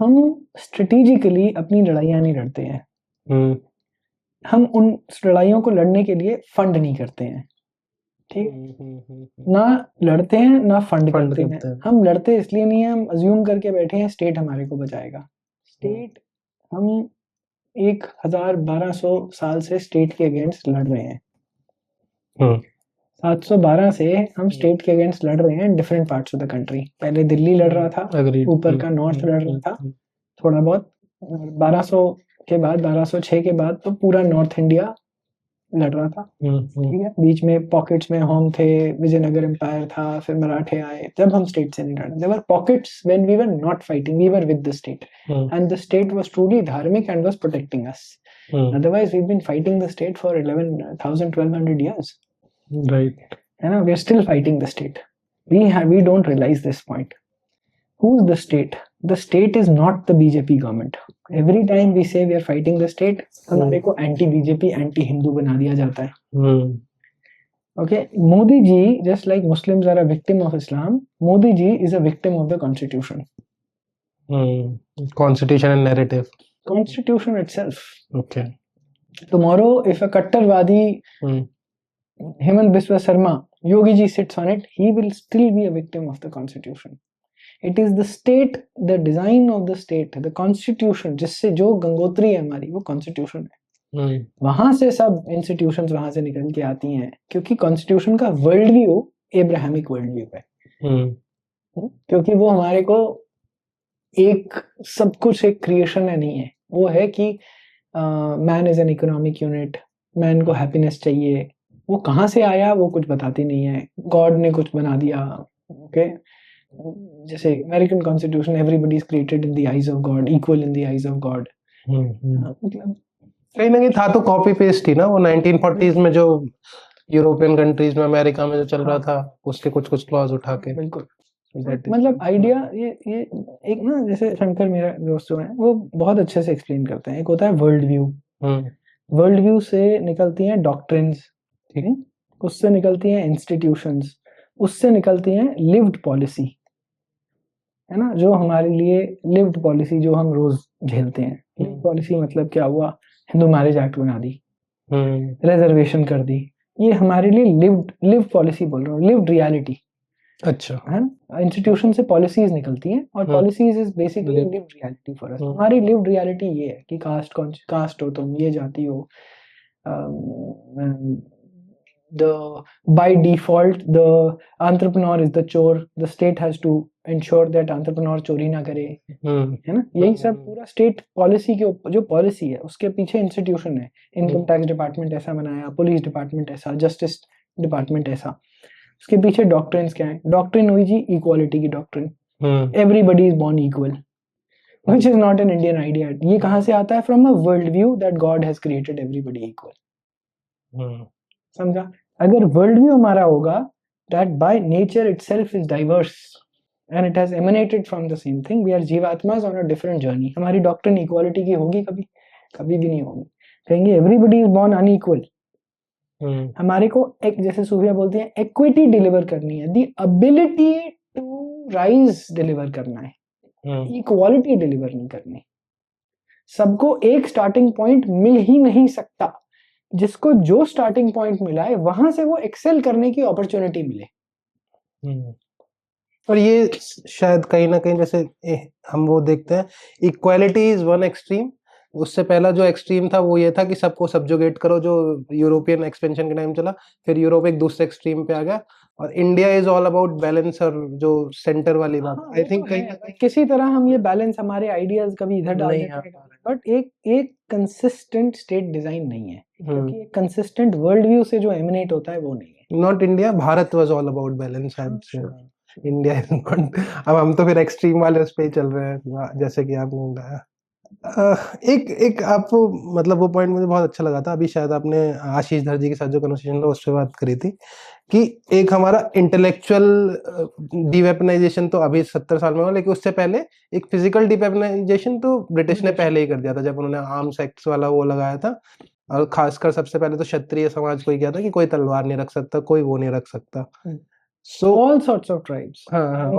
हम स्ट्रेटेजिकली अपनी लड़ाइयाँ नहीं लड़ते हैं। हम उन लड़ाइयों को लड़ने के लिए फंड नहीं करते हैं, ठीक? ना लड़ते हैं ना फंड करते हैं। हम लड़ते इसलिए नहीं है, हम अज्यूम करके बैठे हैं स्टेट हमारे को बचाएगा। स्टेट, हम 1200 साल से स्टेट के अगेंस्ट लड़ रहे हैं। 712 से हम स्टेट के अगेंस्ट लड़ रहे हैं different parts of the country. पहले दिल्ली लड़ रहा था, ऊपर का नॉर्थ लड़ रहा था थोड़ा बहुत। 1200 के बाद, 1206 के बाद तो पूरा नॉर्थ इंडिया लड़ रहा था, ठीक है। बीच में पॉकेट्स में होम थे, विजयनगर एम्पायर था, फिर मराठे आए, जब हम स्टेट से नहीं लड़े। There were pockets when we were not fighting, we were with the state and the state was truly धार्मिक and was protecting us. Otherwise we have been fighting the state for 1100-1200 years, right? है ना। We are still fighting the state. we don't realize this point. Who's the state? The state is not the BJP government. Every time we say we are fighting the state, हमारे को anti BJP, anti Hindu बना दिया जाता है। Okay, Modi ji, just like Muslims are a victim of Islam, Modi ji is a victim of the constitution. Constitution and narrative. Constitution itself. Okay. Tomorrow, if a Kattarwadi Hemant Biswa Sarma, Yogi ji sits on it, he will still be a victim of the constitution. It is the state, the design of the state, the constitution, जिससे जो गंगोत्री है हमारी, वो constitution है। वहां से सब institutions वहां से निकल के आती हैं, क्योंकि constitution का world view Abrahamic world view है। क्योंकि वो हमारे को एक सब कुछ एक creation है नहीं है, वो है कि man is an economic unit, man को happiness चाहिए। वो कहाँ से आया वो कुछ बताती नहीं है, God ने कुछ बना दिया। okay? जैसे American constitution, everybody is created in the eyes of God, equal in the eyes of God. मतलब कहीं ना कहीं था तो कॉपी पेस्ट ही ना, वो 1940s में जो यूरोपियन कंट्रीज में, अमेरिका में जो चल रहा था, उसके कुछ कुछ क्लॉज उठा के। बिल्कुल, मतलब आइडिया ये एक ना, जैसे शंकर मेरा दोस्त जो है वो बहुत अच्छे से एक्सप्लेन करते हैं। एक होता है वर्ल्ड व्यू, वर्ल्ड व्यू से निकलती हैं डॉक्ट्रिन्स, ठीक है, उससे निकलती हैं इंस्टीट्यूशंस, उससे निकलती हैं लिव्ड पॉलिसी, है ना, जो हमारे लिए लिव्ड पॉलिसी जो हम रोज झेलते हैं। लिव्ड पॉलिसी मतलब क्या हुआ? हिंदू मैरिज एक्ट बना दी, रिजर्वेशन कर दी, ये हमारे लिए लिव्ड पॉलिसी बोल रहा हूँ, लिव्ड रियलिटी। अच्छा, है ना। इंस्टीट्यूशन से पॉलिसीज निकलती हैं और policies is basically lived reality for us. हमारी लिव्ड रियलिटी ये है कि कास्ट हो तुम, ये जाति हो, by default the entrepreneur is the chore, the state has to ensure that entrepreneur चोरी ना करे, है ना। यही सब पूरा स्टेट पॉलिसी के ऊपर, जो पॉलिसी है उसके पीछे इंस्टीट्यूशन है। इनकम टैक्स डिपार्टमेंट ऐसा बनाया, पुलिस डिपार्टमेंट ऐसा, जस्टिस डिपार्टमेंट ऐसा, उसके पीछे डॉक्ट्रिन्स क्या है? डॉक्ट्रिन हुई जी इक्वालिटी की doctrine, everybody is born equal, which is not an Indian idea. ये कहाँ से आता है? From a world view that God has created everybody equal. समझा? अगर वर्ल्ड व्यू हमारा होगा that by nature itself is diverse and it has emanated from the same thing, we are जीवात्मास on a different journey, हमारी doctrine equality की होगी? कभी भी नहीं होगी। कहेंगे everybody is born unequal। हमारे को एक, जैसे सूफिया बोलती है, इक्विटी डिलीवर करनी है, the ability to rise deliver करना है, इक्वालिटी डिलीवर नहीं करनी। सबको एक स्टार्टिंग पॉइंट मिल ही नहीं सकता, जिसको जो स्टार्टिंग पॉइंट मिला है वहां से वो एक्सेल करने की अपॉर्चुनिटी मिले। और ये शायद कहीं ना कहीं, जैसे हम वो देखते हैं, इक्वालिटी इज वन एक्सट्रीम, उससे पहला जो एक्सट्रीम था वो ये था कि सबको सब्जुगेट करो, जो यूरोपियन एक्सपेंशन के टाइम चला। फिर यूरोप एक दूसरे एक्सट्रीम पे आ गया, और India is all about balance, और जो सेंटर वाली बात, आई थिंक कहीं किसी तरह हम ये बैलेंस, हमारे आइडियाज कभी इधर डाल देते हैं, बट एक कंसिस्टेंट स्टेट डिजाइन नहीं है, क्योंकि एक कंसिस्टेंट वर्ल्ड व्यू से जो एमिनेट होता है वो नहीं है। Not India, Bharat was all about balance, India. अब हम तो फिर एक्सट्रीम वाले उस पे चल रहे हैं, जैसे कि आपने बताया। एक आपको मतलब वो पॉइंट मुझे बहुत अच्छा लगा था, अभी शायद आपने आशीष धर जी के साथ जो कन्वर्सेशन था उस पर बात करी थी, कि एक हमारा इंटेलेक्चुअल डीवेपनाइजेशन तो अभी 70 साल में हुआ, लेकिन उससे पहले एक फिजिकल डीवेपनाइजेशन तो ब्रिटिश ने पहले ही कर दिया था, जब उन्होंने आर्म्स एक्ट वाला वो लगाया था। और खासकर सबसे पहले तो क्षत्रिय समाज को ही किया था कि कोई तलवार नहीं रख सकता, कोई वो नहीं रख सकता। So all sorts of tribes,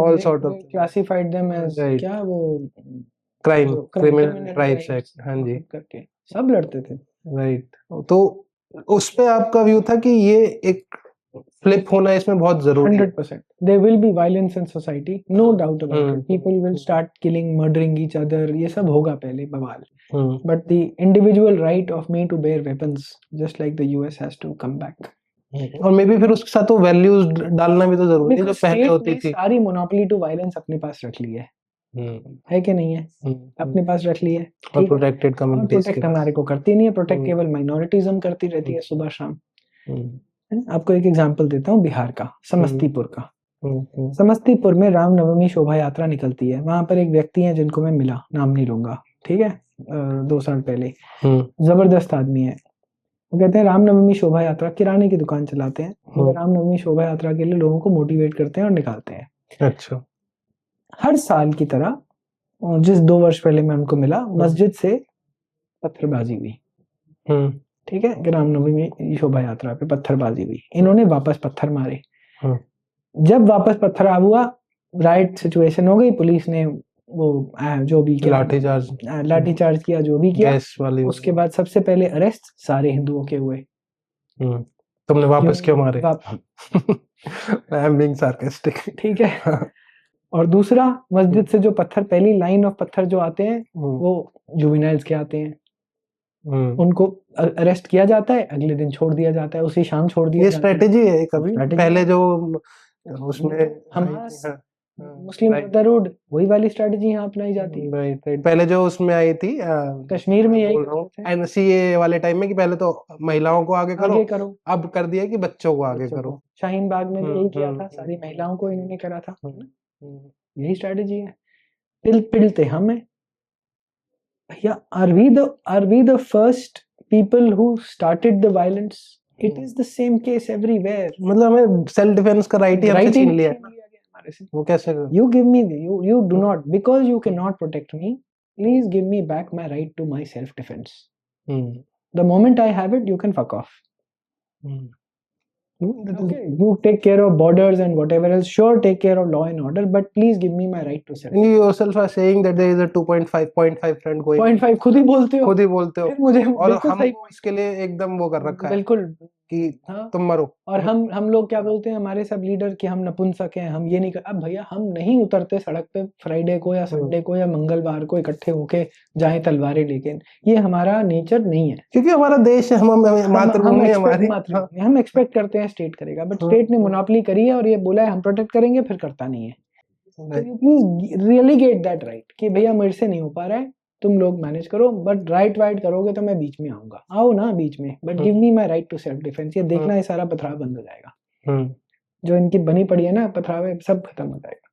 all sort of classified them as क्या वो क्राइम, जो criminal criminal tribes tribes act, हाँ जी, करके सब लड़ते थे। राइट। तो उस पे आपका व्यू था कि ये एक फ्लिप होना इसमें बहुत जरूरी है। 100%. There will be violence in society, no doubt about it. Hmm, People will start killing, murdering each other. ये सब होगा पहले बवाल. हम्म, But the individual right of me to bear weapons, just like the US, has to come back. और may be फिर उसके साथ वो वैल्यूज डालना भी तो जरूरी है जो Because पहले state होती ने थी। सारी monopoly to violence अपने पास रख ली है कि नहीं है? अपने पास रख ली है, और ठीक है? प्रोटेक्टेड और कम्युनिटीज के प्रोटेक्ट हमारे को करती नहीं है, प्रोटेक्ट हम्म, केवल माइनॉरिटीजम करती रहती है सुबह शाम। हम्म, है ना? आपको एक एग्जांपल देता हूँ बिहार का, समस्तीपुर का। हम्म, समस्तीपुर में रामनवमी शोभा यात्रा निकलती है। वहां पर एक व्यक्ति है जिनको मैं मिला, नाम नहीं लूंगा, ठीक है, 2 साल पहले। जबरदस्त आदमी है। वो कहते हैं रामनवमी शोभा यात्रा, किराने की दुकान चलाते हैं, वो रामनवमी शोभा यात्रा के लिए लोगों को मोटिवेट करते हैं और निकालते हैं। अच्छा। हर साल की तरह जिस 2 वर्ष पहले मैं उनको मिला, मस्जिद से पत्थरबाजी हुई, ठीक है, कि रामनवमी में शोभा यात्रा पे पत्थरबाजी हुई। इन्होंने वापस पत्थर मारे। जब वापस पत्थर हुआ, राइट सिचुएशन हो गई, पुलिस ने वो जो भी किया, लाठीचार्ज किया, जो भी किया। गैस वाली उसके बाद सबसे पहले अरेस्ट सारे हिंदुओं के हुए। तुमने वापस क्यों मारे? आई एम बीइंग सार्कास्टिक, ठीक है। और दूसरा, मस्जिद से जो पत्थर, पहली लाइन ऑफ पत्थर जो आते हैं वो जुवेनाइल्स के आते हैं। उनको अरेस्ट किया जाता है, अगले दिन छोड़ दिया जाता है, उसी शाम छोड़ दिया ये जाता है। स्ट्रेटेजी है कभी पहले जो उसमें हमास, मुस्लिम ब्रदरहुड, वही वाली स्ट्रेटेजी यहाँ अपनाई जाती है। राइट, पहले जो उसमें आई थी कश्मीर में यही करते थे। एनसीए वाले टाइम में कि पहले तो महिलाओं को आगे करो, अब कर दिया कि बच्चों को आगे करो। शाहीन बाग में भी यही किया था, सारी महिलाओं को इन्होंने करा था। यही स्ट्रेटेजी है। पिलते हम हैं भैया। Are we the first people who started the violence? It is the same case everywhere. मतलब हमें सेल्फ डिफेंस का राइट ही हमसे छीन लिया हमारे से। वो कैसे? You give me you do not, because you cannot protect me, please give me back my right to my self defense. The moment I have it, you can fuck off. Okay, you take care of borders and whatever else. Sure, take care of law and order, but please give me my right to self. You yourself are saying that there is a 2.5 friend going. 0.5 खुद ही बोलते हो। फिर मुझे और हमको इसके लिए एकदम वो कर रखा है। बिल्कुल कि तुम मरो। और हम लोग क्या बोलते हैं, हमारे सब लीडर, कि हम नपुंसक हैं, हम ये नहीं कर। अब भैया हम नहीं उतरते सड़क पे फ्राइडे को या संडे को या मंगलवार को इकट्ठे होके जाएं तलवारें लेके। ये हमारा नेचर नहीं है, क्योंकि हमारा देश है, मातृभूमि हमारी। हम एक्सपेक्ट करते हैं स्टेट करेगा, बट स्टेट ने मोनोपोली करी है और ये बोला है हम प्रोटेक्ट करेंगे, फिर करता नहीं है। तो you please really get that right कि भैया मेरे से नहीं हो पा रहा है, तुम लोग मैनेज करो, बट राइट करोगे तो मैं बीच में आऊंगा। आओ ना बीच में, but give me my right to self defence. ये देखना ये सारा पथराव बंद हो जाएगा। जो इनकी बनी पड़ी है ना पथराव, सब खत्म हो जाएगा।